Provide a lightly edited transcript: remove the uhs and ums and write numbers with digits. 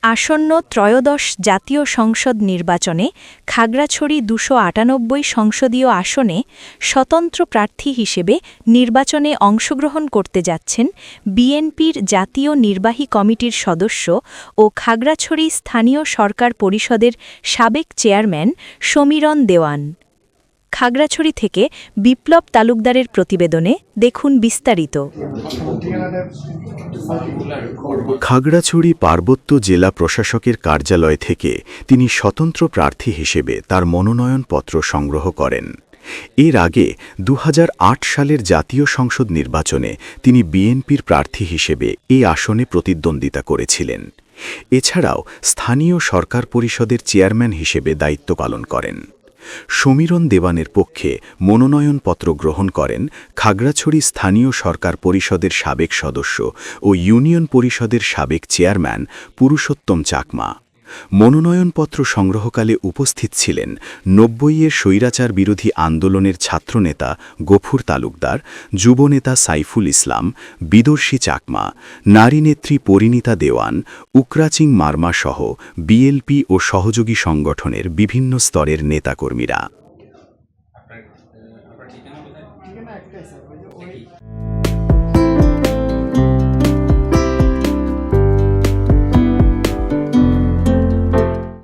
আসন্ন ত্রয়োদশ জাতীয় সংসদ নির্বাচনে খাগড়াছড়ি ২৯৮ সংসদীয় আসনে স্বতন্ত্র প্রার্থী হিসেবে নির্বাচনে অংশগ্রহণ করতে যাচ্ছেন বিএনপির জাতীয় নির্বাহী কমিটির সদস্য ও খাগড়াছড়ি স্থানীয় সরকার পরিষদের সাবেক চেয়ারম্যান সমীরণ দেওয়ান। খাগড়াছড়ি থেকে বিপ্লব তালুকদারের প্রতিবেদনে দেখুন বিস্তারিত। খাগড়াছড়ি পার্বত্য জেলা প্রশাসকের কার্যালয় থেকে তিনি স্বতন্ত্র প্রার্থী হিসেবে তার মনোনয়নপত্র সংগ্রহ করেন। এর আগে ২০০৮ সালের জাতীয় সংসদ নির্বাচনে তিনি বিএনপির প্রার্থী হিসেবে এই আসনে প্রতিদ্বন্দ্বিতা করেছিলেন। এছাড়াও স্থানীয় সরকার পরিষদের চেয়ারম্যান হিসেবে দায়িত্ব পালন করেন। সমীরণ দেওয়ানের পক্ষে মনোনয়নপত্র গ্রহণ করেন খাগড়াছড়ি স্থানীয় সরকার পরিষদের সাবেক সদস্য ও ইউনিয়ন পরিষদের সাবেক চেয়ারম্যান পুরুষোত্তম চাকমা। মনোনয়নপত্র সংগ্রহকালে উপস্থিত ছিলেন ৯০-এর স্বৈরাচার বিরোধী আন্দোলনের ছাত্রনেতা গফুর তালুকদার, যুবনেতা সাইফুল ইসলাম, বিদর্শী চাকমা, নারীনেত্রী পরিণীতা দেওয়ান, উকরাচিং মারমা সহ বিএলপি ও সহযোগী সংগঠনের বিভিন্ন স্তরের নেতাকর্মীরা।